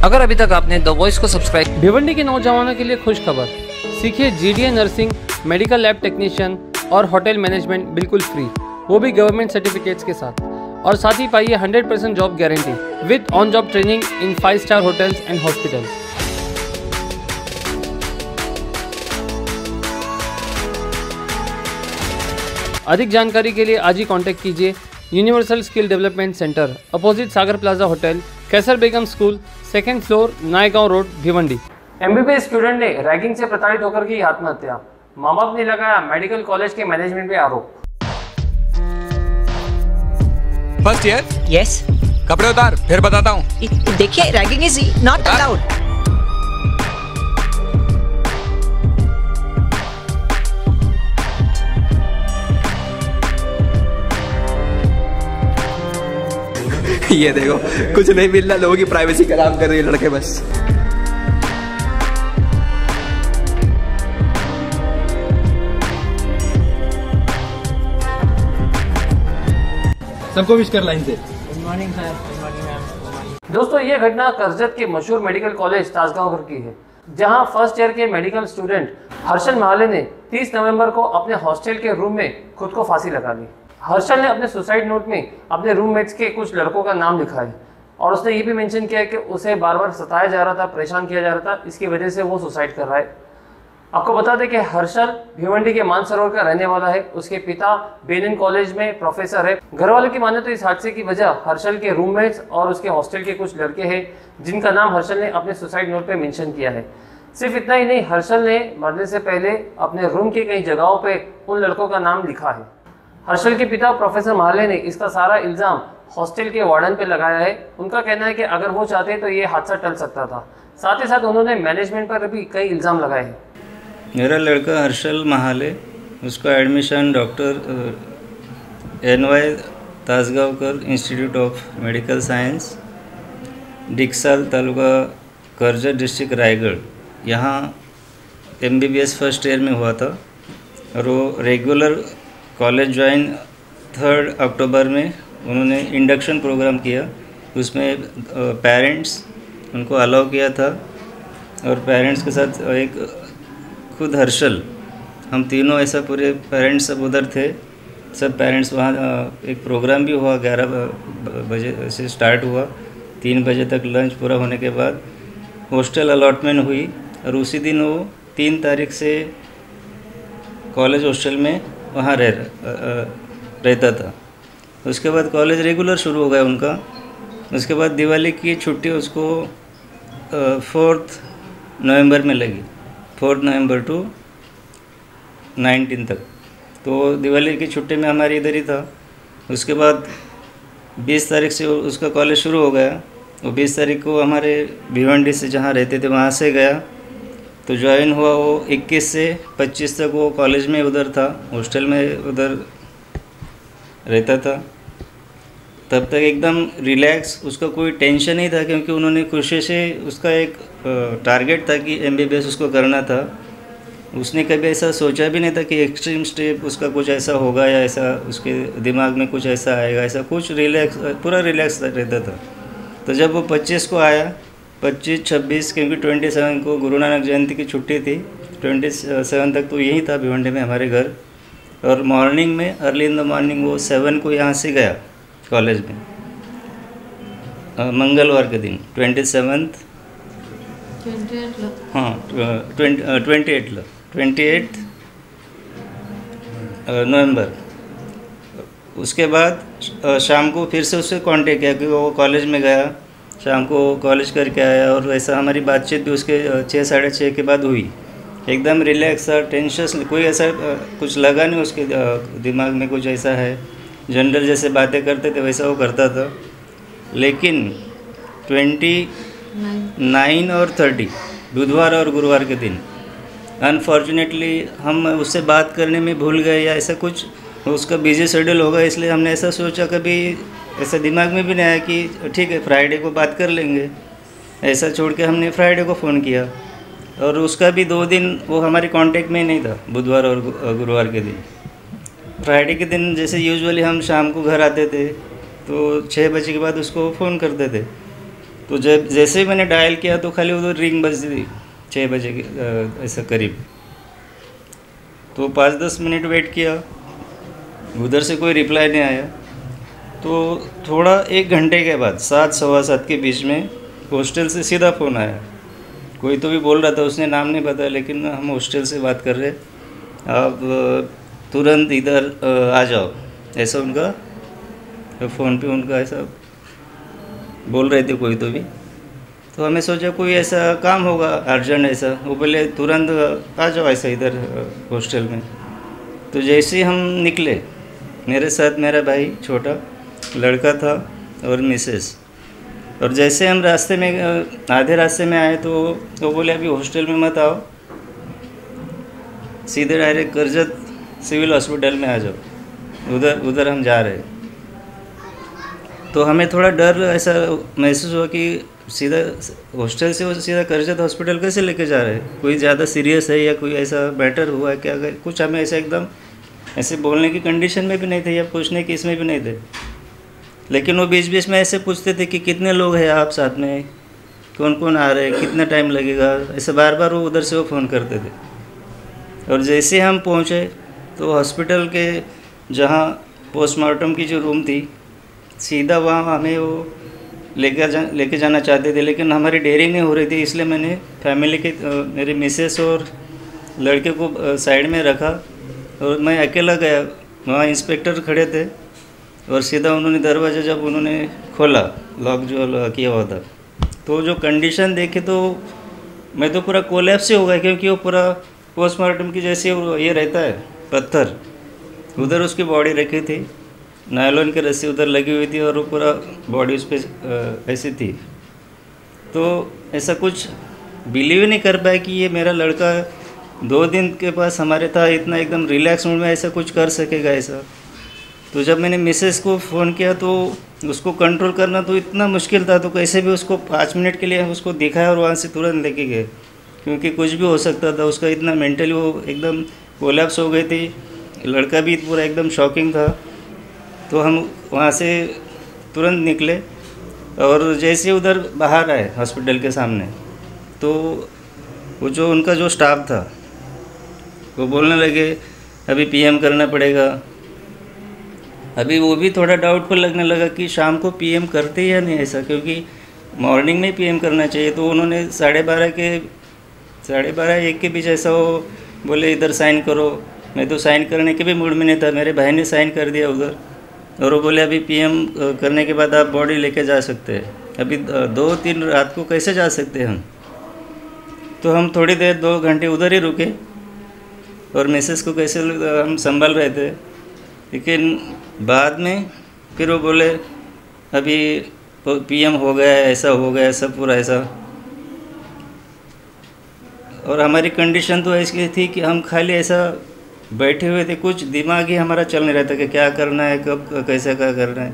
अगर अभी तक आपने द वॉइस को सब्सक्राइब। भिवंडी के नौजवानों के लिए खुश खबर, सीखिए GDA nursing, medical lab technician और होटल मैनेजमेंट बिल्कुल फ्री, वो भी गवर्नमेंट सर्टिफिकेट्स के साथ। और साथ ही पाइए 100% job guarantee with on job training in 5 star hotels and hospitals. अधिक जानकारी के लिए आज ही कांटेक्ट कीजिए universal skill development centre, opposite Sagar plaza hotel, Kaiser Begum school, 2nd floor, Naigaon road, Bhiwandi. MBBS student ने रैगिंग से प्रताड़ित होकर की आत्महत्या, माँ बाप ने लगाया मेडिकल कॉलेज के मैनेजमेंट पे आरोप। First year? यस। कपड़े उतार, फिर बताता हूँ। देखिए, रैगिंग इज नॉट अलाउड। ये देखो, कुछ नहीं मिल रहा, लोगों की प्राइवेसी का काम कर रही है लड़के बस। सबको विश कर लाइन से। Good morning sir. Good morning ma'am. दोस्तों, ये घटना करजत के मशहूर मेडिकल कॉलेज ताजगांव की है, जहां फर्स्ट ईयर के मेडिकल स्टूडेंट हर्षल महाले ने 30 नवंबर को अपने हॉस्टल के रूम में खुद को फांसी लगा ली। हर्षल ने अपने सुसाइड नोट में अपने रूममेट्स के कुछ लड़कों का नाम लिखा है और उसने ये भी मेंशन किया है कि उसे बार बार सताया जा रहा था, परेशान किया जा रहा था, इसकी वजह से वो सुसाइड कर रहा है। आपको बता दें कि हर्षल भिवंडी के मानसरोवर का रहने वाला है। उसके पिता बेनिन कॉलेज में प्रोफेसर है। घर वालों की माने तो इस हादसे की वजह हर्षल के रूममेट्स और उसके हॉस्टल के कुछ लड़के हैं, जिनका नाम हर्षल ने अपने सुसाइड नोट पे मेंशन किया है। सिर्फ इतना ही नहीं, हर्षल ने मरने से पहले अपने रूम की कई जगहों पे उन लड़कों का नाम लिखा है। हर्षल के पिता प्रोफेसर महाले ने इसका सारा इल्ज़ाम हॉस्टल के वार्डन पे लगाया है। उनका कहना है कि अगर वो चाहते तो ये हादसा टल सकता था। साथ ही साथ उन्होंने मैनेजमेंट पर भी कई इल्ज़ाम लगाए हैं। मेरा लड़का हर्षल महाले, उसका admission doctor NY Tasgaonkar institute of medical science, Diksal taluka, Karjat district, Raigad, यहाँ MBBS फर्स्ट ईयर में हुआ था। और वो रेगुलर कॉलेज ज्वाइन 3 अक्टूबर में उन्होंने इंडक्शन प्रोग्राम किया। उसमें पेरेंट्स उनको अलाउ किया था और पेरेंट्स के साथ एक खुद हर्षल, हम तीनों ऐसा पूरे पेरेंट्स सब उधर थे। सब पेरेंट्स वहाँ एक प्रोग्राम भी हुआ, 11 बजे से स्टार्ट हुआ, 3 बजे तक लंच पूरा होने के बाद हॉस्टल अलॉटमेंट हुई। और उसी दिन वो 3 तारीख से कॉलेज हॉस्टल में वहाँ रहता था। उसके बाद कॉलेज रेगुलर शुरू हो गया उनका। उसके बाद दिवाली की छुट्टी उसको 4 नवंबर में लगी, 4 नवंबर टू 19 तक। तो दिवाली की छुट्टी में हमारे इधर ही था। उसके बाद 20 तारीख से उसका कॉलेज शुरू हो गया। वो 20 तारीख को हमारे भिवंडी से जहाँ रहते थे वहाँ से गया, तो ज्वाइन हुआ। वो 21 से 25 तक वो कॉलेज में उधर था, हॉस्टल में उधर रहता था। तब तक एकदम रिलैक्स, उसका कोई टेंशन नहीं था, क्योंकि उन्होंने खुशी से, उसका एक टारगेट था कि MBBS उसको करना था। उसने कभी ऐसा सोचा भी नहीं था कि एक्सट्रीम स्टेप उसका कुछ ऐसा होगा या ऐसा उसके दिमाग में कुछ ऐसा आएगा, ऐसा कुछ। रिलैक्स, पूरा रिलैक्स रहता था। तो जब वो 25 को आया, 25, 26, क्योंकि 27 को गुरु नानक जयंती की छुट्टी थी, 27 तक तो यही था भिवंडी में हमारे घर। और मॉर्निंग में, अर्ली इन द मॉर्निंग वो 7 को यहाँ से गया कॉलेज में, मंगलवार के दिन 28 नवंबर। उसके बाद शाम को फिर से उससे कांटेक्ट किया, क्योंकि वो कॉलेज में गया, शाम को कॉलेज करके आया। और वैसा हमारी बातचीत भी उसके 6, 6:30 के बाद हुई। एकदम रिलैक्स था, टेंशन कोई ऐसा कुछ लगा नहीं उसके दिमाग में कुछ ऐसा है। जनरल जैसे बातें करते थे वैसा वो करता था। लेकिन 29 और 30 बुधवार और गुरुवार के दिन अनफॉर्चुनेटली हम उससे बात करने में भूल गए, या ऐसा कुछ उसका बिजी शेड्यूल होगा, इसलिए हमने ऐसा सोचा, कभी ऐसा दिमाग में भी नहीं आया कि ठीक है फ्राइडे को बात कर लेंगे। ऐसा छोड़ के हमने फ्राइडे को फ़ोन किया, और उसका भी 2 दिन वो हमारे कांटेक्ट में नहीं था, बुधवार और गुरुवार के दिन। फ्राइडे के दिन जैसे यूजुअली हम शाम को घर आते थे तो 6 बजे के बाद उसको फ़ोन करते थे, तो जब जैसे ही मैंने डायल किया तो खाली उधर रिंग बज दी 6 बजे के ऐसा करीब। तो 5-10 मिनट वेट किया, उधर से कोई रिप्लाई नहीं आया। तो थोड़ा 1 घंटे के बाद 7 सवा 7 के बीच में हॉस्टल से सीधा फ़ोन आया। कोई तो भी बोल रहा था, उसने नाम नहीं बताया, लेकिन हम हॉस्टल से बात कर रहे, आप तुरंत इधर आ जाओ, ऐसा उनका फ़ोन पे उनका ऐसा बोल रहे थे कोई तो भी। तो हमें सोचा कोई ऐसा काम होगा अर्जेंट ऐसा, वो बोले तुरंत आ जाओ ऐसा इधर हॉस्टल में। तो जैसे ही हम निकले, मेरे साथ मेरा भाई छोटा लड़का था और मिसेस, और जैसे हम रास्ते में आधे रास्ते में आए तो वो बोले अभी हॉस्टल में मत आओ, सीधे डायरेक्ट करजत सिविल हॉस्पिटल में आ जाओ, उधर हम जा रहे। तो हमें थोड़ा डर ऐसा महसूस हुआ कि सीधा हॉस्टल से वो सीधा करजत हॉस्पिटल कैसे लेके जा रहे हैं, कोई ज़्यादा सीरियस है या कोई ऐसा मैटर हुआ है क्या, कुछ हमें ऐसा एकदम ऐसे बोलने की कंडीशन में भी नहीं थे या पूछने की इसमें भी नहीं थे। लेकिन वो बीच बीच में ऐसे पूछते थे कि कितने लोग हैं आप साथ में, कौन कौन आ रहे हैं, कितना टाइम लगेगा, ऐसे बार बार वो उधर से वो फ़ोन करते थे। और जैसे हम पहुँचे तो हॉस्पिटल के जहाँ पोस्टमार्टम की जो रूम थी, सीधा वहाँ हमें वो लेके जाना चाहते थे, लेकिन हमारी डेयरिंग नहीं हो रही थी, इसलिए मैंने फैमिली के मेरे मिसेस और लड़के को साइड में रखा और मैं अकेला गया। वहाँ इंस्पेक्टर खड़े थे और सीधा उन्होंने दरवाज़ा जब उन्होंने खोला, लॉक जो किया हुआ था, तो जो कंडीशन देखे तो मैं तो पूरा कोलैप्स हो गया, क्योंकि वो पूरा पोस्टमार्टम की जैसे ये रहता है पत्थर, उधर उसकी बॉडी रखी थी, नायलॉन की रस्सी उधर लगी हुई थी और वो पूरा बॉडी उस पर ऐसी थी। तो ऐसा कुछ बिलीव ही नहीं कर पाया कि ये मेरा लड़का 2 दिन के पास हमारे था, इतना एकदम रिलैक्स मूड में ऐसा कुछ कर सकेगा ऐसा। तो जब मैंने मिसेस को फ़ोन किया तो उसको कंट्रोल करना तो इतना मुश्किल था, तो कैसे भी उसको 5 मिनट के लिए उसको दिखाया और वहाँ से तुरंत लेके गए, क्योंकि कुछ भी हो सकता था। उसका इतना मेंटली वो एकदम कोलैप्स हो गई थी, लड़का भी पूरा एकदम शॉकिंग था। तो हम वहाँ से तुरंत निकले और जैसे उधर बाहर आए हॉस्पिटल के सामने, तो वो जो उनका जो स्टाफ था वो बोलने लगे अभी पीएम करना पड़ेगा। अभी वो भी थोड़ा डाउटफुल लगने लगा कि शाम को पीएम करते या नहीं ऐसा, क्योंकि मॉर्निंग में पीएम करना चाहिए। तो उन्होंने 12:30-1 के बीच ऐसा वो बोले इधर साइन करो। मैं तो साइन करने के भी मूड में नहीं था, मेरे भाई ने साइन कर दिया उधर, और वो बोले अभी पीएम करने के बाद आप बॉडी लेके जा सकते हैं। अभी 2-3 रात को कैसे जा सकते हैं हम। तो हम थोड़ी देर 2 घंटे उधर ही रुके और मिसेस को कैसे हम संभाल रहे थे। लेकिन बाद में फिर वो बोले अभी पीएम हो गया है, ऐसा हो गया, सब पूरा ऐसा। और हमारी कंडीशन तो ऐसी थी कि हम खाली ऐसा बैठे हुए थे, कुछ दिमाग ही हमारा चल नहीं रहा था कि क्या करना है, कब कैसे क्या करना है।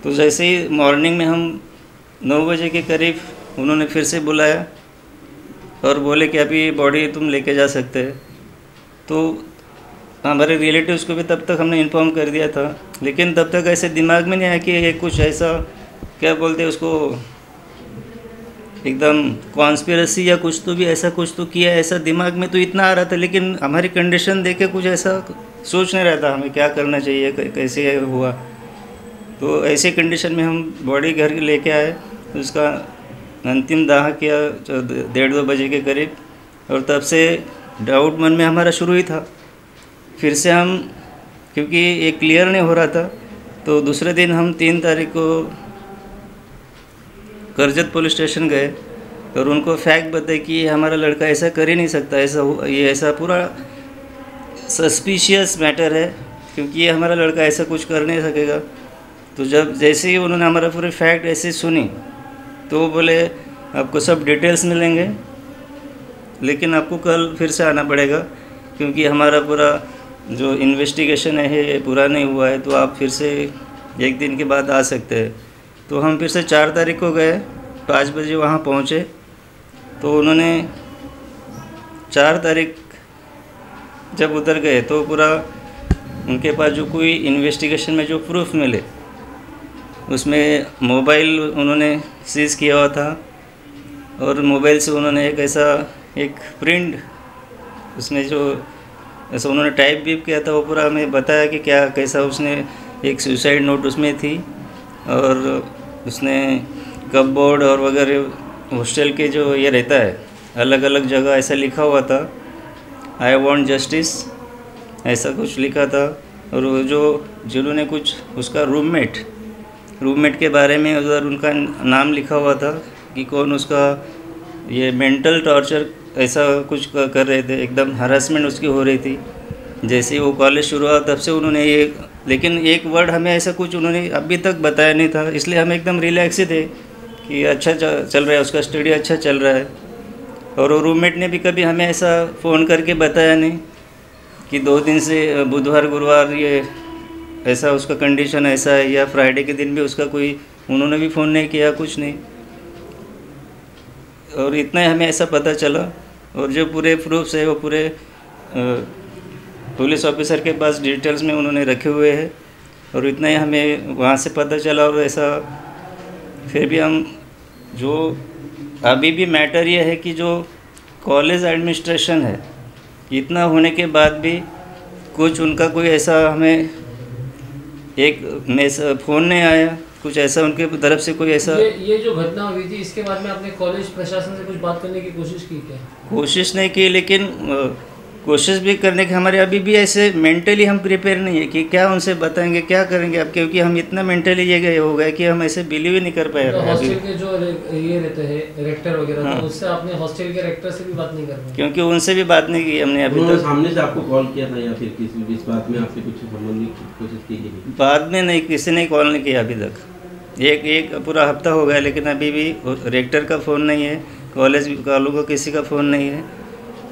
तो जैसे ही मॉर्निंग में हम 9 बजे के करीब उन्होंने फिर से बुलाया और बोले कि अभी बॉडी तुम लेके जा सकते हैं। तो हमारे रिलेटिव्स को भी तब तक हमने इन्फॉर्म कर दिया था, लेकिन तब तक ऐसे दिमाग में नहीं आया कि ये कुछ ऐसा क्या बोलते हैं उसको, एकदम कॉन्स्पिरेसी या कुछ तो भी ऐसा कुछ तो किया, ऐसा दिमाग में तो इतना आ रहा था। लेकिन हमारी कंडीशन देख के कुछ ऐसा सोच नहीं रहा था हमें क्या करना चाहिए, कैसे हुआ। तो ऐसी कंडीशन में हम बॉडी घर लेके आए, उसका अंतिम दाह किया 1:30-2 बजे के करीब। और तब से डाउट मन में हमारा शुरू ही था। फिर से हम, क्योंकि ये क्लियर नहीं हो रहा था, तो दूसरे दिन हम 3 तारीख को करजत पुलिस स्टेशन गए और उनको फैक्ट बताए कि हमारा लड़का ऐसा कर ही नहीं सकता, ये ऐसा पूरा सस्पिशियस मैटर है, क्योंकि ये हमारा लड़का ऐसा कुछ कर नहीं सकेगा। तो जब जैसे ही उन्होंने हमारा पूरे फैक्ट ऐसे सुनी तो वो बोले आपको सब डिटेल्स मिलेंगे, लेकिन आपको कल फिर से आना पड़ेगा, क्योंकि हमारा पूरा जो इन्वेस्टिगेशन है ये पूरा नहीं हुआ है, तो आप फिर से 1 दिन के बाद आ सकते हैं। तो हम फिर से 4 तारीख को गए, 5 बजे वहाँ पहुँचे। तो उन्होंने 4 तारीख जब उतर गए तो पूरा उनके पास जो कोई इन्वेस्टिगेशन में जो प्रूफ मिले उसमें मोबाइल उन्होंने सीज़ किया हुआ था और मोबाइल से उन्होंने एक प्रिंट उसमें जो ऐसा उन्होंने टाइप भी किया था, वो पूरा हमें बताया कि क्या कैसा उसने एक सुसाइड नोट उसमें थी और उसने कपबोर्ड और वगैरह हॉस्टल के जो ये रहता है अलग अलग जगह ऐसा लिखा हुआ था, आई वांट जस्टिस ऐसा कुछ लिखा था। और वो जो जिन्होंने कुछ उसका रूममेट के बारे में उधर उनका नाम लिखा हुआ था कि कौन उसका ये मेंटल टॉर्चर ऐसा कुछ कर रहे थे, एकदम हरासमेंट उसकी हो रही थी। जैसे ही वो कॉलेज शुरू हुआ तब से उन्होंने ये, लेकिन एक वर्ड हमें ऐसा कुछ उन्होंने अभी तक बताया नहीं था, इसलिए हम एकदम रिलैक्स ही थे कि अच्छा चल रहा है, उसका स्टडी अच्छा चल रहा है। और वो रूममेट ने भी कभी हमें ऐसा फ़ोन करके बताया नहीं कि 2 दिन से बुधवार गुरुवार ये ऐसा उसका कंडीशन ऐसा है, या फ्राइडे के दिन भी उसका कोई उन्होंने भी फ़ोन नहीं किया, कुछ नहीं। और इतना ही हमें ऐसा पता चला। और जो पूरे प्रूफ्स है वो पूरे पुलिस ऑफिसर के पास डिटेल्स में उन्होंने रखे हुए हैं, और इतना ही हमें वहाँ से पता चला। और ऐसा फिर भी हम जो अभी भी मैटर ये है कि जो कॉलेज एडमिनिस्ट्रेशन है, इतना होने के बाद भी कुछ उनका कोई ऐसा हमें फ़ोन नहीं आया, कुछ ऐसा उनके तरफ से कोई ऐसा। ये जो घटना हुई थी इसके बाद में आपने कॉलेज प्रशासन से कुछ बात करने की कोशिश की क्या? कोशिश नहीं की, लेकिन कोशिश भी करने के हमारे अभी भी ऐसे मेंटली हम प्रिपेयर नहीं है कि क्या उनसे बताएंगे, क्या करेंगे अब, क्योंकि हम इतना मेंटली ये गए हो गए कि हम ऐसे बिलीव ही नहीं कर पाए। तो हॉस्टल के जो ये रहते हैं रेक्टर वगैरह, हाँ। तो उससे आपने हॉस्टल के रेक्टर से भी बात नहीं कर पाए? क्योंकि उनसे भी बात नहीं की हमने अभी तक। सामने से आपको कॉल किया था या फिर किसी इस बात में आपसे कुछ संबंध की कोशिश की गई? बाद में नहीं, किसी ने कॉल नहीं किया अभी तक। एक पूरा हफ्ता हो गया, लेकिन अभी भी रेक्टर का फ़ोन नहीं है, कॉलेज वालों को किसी का फ़ोन नहीं है।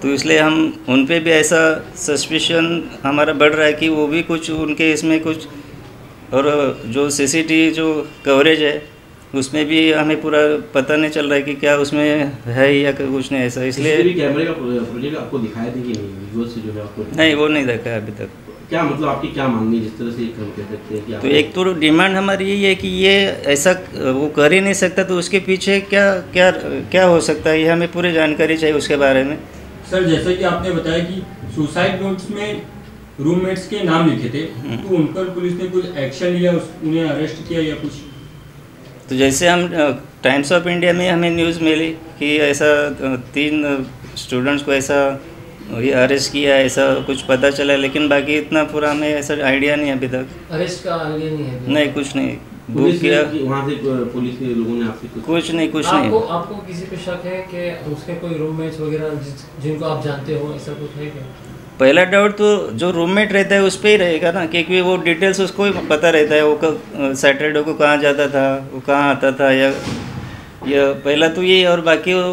तो इसलिए हम उन पे भी ऐसा सस्पिशन हमारा बढ़ रहा है कि वो भी कुछ उनके इसमें कुछ, और जो सीसीटीवी जो कवरेज है उसमें भी हमें पूरा पता नहीं चल रहा है कि क्या उसमें है या कुछ नहीं ऐसा। इसलिए कैमरे का प्रोजेक्ट आपको दिखाया था कि नहीं, वीडियो से जो है आपको? नहीं, वो नहीं देखा है अभी तक। क्या मतलब आपकी क्या मांगनी, जिस तरह से हम कह सकते हैं कि तो एक तो डिमांड हमारी यही है कि ये ऐसा वो कर ही नहीं सकता, तो उसके पीछे क्या क्या क्या हो सकता है, ये हमें पूरी जानकारी चाहिए उसके बारे में। सर, जैसे कि आपने बताया कि सुसाइड नोट्स में रूममेट्स के नाम लिखे थे, तो उन पर पुलिस ने कुछ एक्शन लिया, उन्हें अरेस्ट किया या कुछ? तो जैसे हम टाइम्स ऑफ इंडिया में हमें न्यूज़ मिली कि ऐसा 3 स्टूडेंट्स को ऐसा ये अरेस्ट किया, ऐसा कुछ पता चला, लेकिन बाकी इतना पूरा हमें ऐसा आइडिया नहीं अभी तक। अरेस्ट का आइडिया नहीं है? नहीं, कुछ नहीं बुक किया वहाँ से पुलिस के लोगों ने आपसे कुछ नहीं आपको किसी पे शक है कि उसके कोई रूममेट्स वगैरह जिनको आप जानते हो, ऐसा कुछ है क्या? पहला डाउट तो जो रूममेट रहता है उस पर ही रहेगा ना, क्योंकि वो डिटेल्स उसको ही पता रहता है, वो सैटरडे को कहाँ जाता था, वो कहाँ आता था, या पहला तो ये। और बाकी वो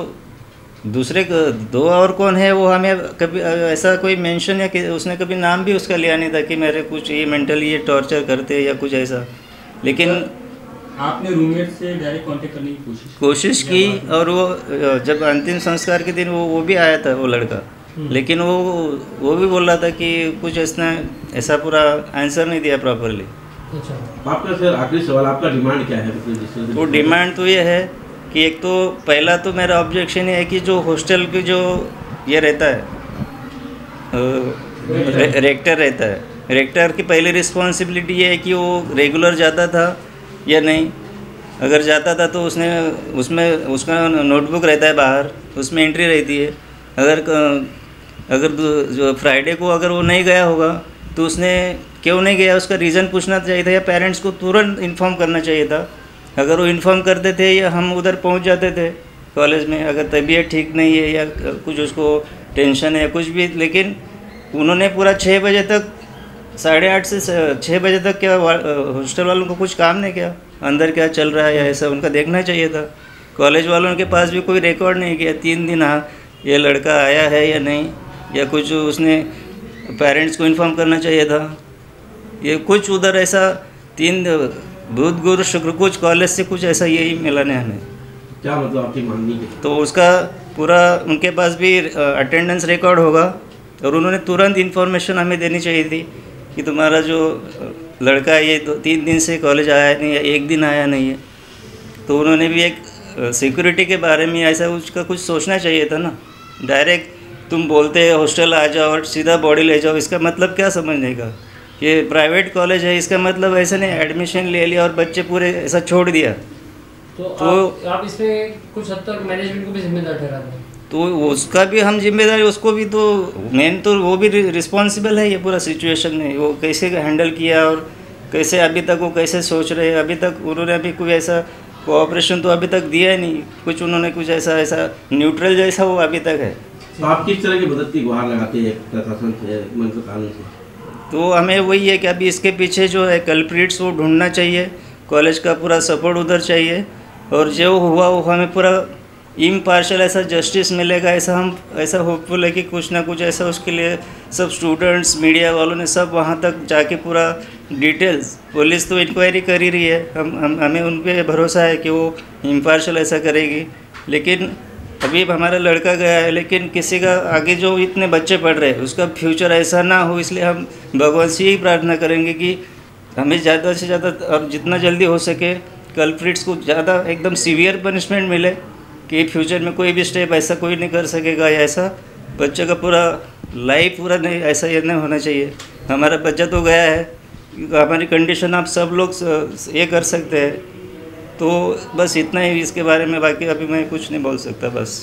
दूसरे 2 और कौन है वो हमें कभी ऐसा कोई मेंशन या कि उसने कभी नाम भी उसका लिया नहीं था कि मेरे कुछ ये मेंटली ये टॉर्चर करते या कुछ ऐसा। लेकिन आपने रूममेट से डायरेक्ट कांटेक्ट करने की कोशिश की, और वो जब अंतिम संस्कार के दिन वो भी आया था वो लड़का, लेकिन वो भी बोल रहा था कि कुछ ऐसा पूरा आंसर नहीं दिया प्रॉपरली। अच्छा, आपका सर आखिरी सवाल, आपका डिमांड क्या है? वो डिमांड तो ये है कि एक तो पहला तो मेरा ऑब्जेक्शन ये है कि जो हॉस्टल की जो ये रहता है रेक्टर रहता है, रेक्टर की पहली रिस्पॉन्सिबिलिटी ये है कि वो रेगुलर जाता था या नहीं। अगर जाता था तो उसमें उसका नोटबुक रहता है बाहर, उसमें एंट्री रहती है। अगर जो फ्राइडे को अगर वो नहीं गया होगा तो उसने क्यों नहीं गया उसका रीज़न पूछना चाहिए था, या पेरेंट्स को तुरंत इन्फॉर्म करना चाहिए था। अगर वो इन्फॉर्म करते थे या हम उधर पहुंच जाते थे कॉलेज में, अगर तबीयत ठीक नहीं है या कुछ उसको टेंशन है या कुछ भी, लेकिन उन्होंने पूरा 6 बजे तक 8:30 से 6 बजे तक क्या हॉस्टल वालों को कुछ काम नहीं किया, अंदर क्या चल रहा है या ऐसा उनका देखना चाहिए था। कॉलेज वालों के पास भी कोई रिकॉर्ड नहीं किया 3 दिन, हाँ ये लड़का आया है या नहीं, या कुछ उसने पेरेंट्स को इन्फॉर्म करना चाहिए था। ये कुछ उधर ऐसा 3 बुध गुरु शुक्र कुछ कॉलेज से कुछ ऐसा यही मिला नहीं हमें। क्या मतलब आपकी मांगनी है? तो उसका पूरा उनके पास भी अटेंडेंस रिकॉर्ड होगा, और उन्होंने तुरंत इन्फॉर्मेशन हमें देनी चाहिए थी कि तुम्हारा जो लड़का ये 3 दिन से कॉलेज आया नहीं है, एक दिन आया नहीं है, तो उन्होंने भी एक सिक्योरिटी के बारे में ऐसा उसका कुछ सोचना चाहिए था ना। डायरेक्ट तुम बोलते हैं हॉस्टल आ जाओ और सीधा बॉडी ले जाओ, इसका मतलब क्या समझने का? ये प्राइवेट कॉलेज है, इसका मतलब ऐसा नहीं एडमिशन ले लिया और बच्चे पूरे ऐसा छोड़ दिया। तो आप इसमें कुछ हद तक मैनेजमेंट को भी जिम्मेदार ठहराते हैं। तो उसका भी हम जिम्मेदारी, उसको भी तो मेन तो वो भी रिस्पॉन्सिबल है ये पूरा सिचुएशन में। वो कैसे हैंडल किया और कैसे अभी तक वो कैसे सोच रहे हैं, अभी तक उन्होंने अभी कोई ऐसा कोऑपरेशन तो अभी तक दिया ही नहीं, कुछ उन्होंने कुछ ऐसा न्यूट्रल जैसा वो अभी तक है। तो आप किस तरह की मदद की गुहार लगाते हैं प्रशासन से, मतलब कानून से? तो हमें वही है कि अभी इसके पीछे जो है कल्प्रिट्स वो ढूंढना चाहिए, कॉलेज का पूरा सपोर्ट उधर चाहिए, और जो हुआ वो हमें पूरा इम्पार्शल ऐसा जस्टिस मिलेगा, ऐसा होपफुल है कि कुछ ना कुछ ऐसा उसके लिए सब स्टूडेंट्स, मीडिया वालों ने सब वहाँ तक जाके पूरा डिटेल्स, पुलिस तो इंक्वायरी कर ही रही है, हमें उन पर भरोसा है कि वो इम्पार्शल ऐसा करेगी। लेकिन अभी हमारा लड़का गया है, लेकिन किसी का आगे जो इतने बच्चे पढ़ रहे हैं उसका फ्यूचर ऐसा ना हो, इसलिए हम भगवान से ही प्रार्थना करेंगे कि हमें ज़्यादा से ज़्यादा और जितना जल्दी हो सके कल्प्रिट्स को ज़्यादा एकदम सीवियर पनिशमेंट मिले कि फ्यूचर में कोई भी स्टेप ऐसा कोई नहीं कर सकेगा, या ऐसा बच्चे का पूरा लाइफ पूरा नहीं ऐसा ये नहीं होना चाहिए। हमारा बच्चा तो गया है, हमारी कंडीशन आप सब लोग ये कर सकते हैं, तो बस इतना ही इसके बारे में, बाकी अभी मैं कुछ नहीं बोल सकता बस।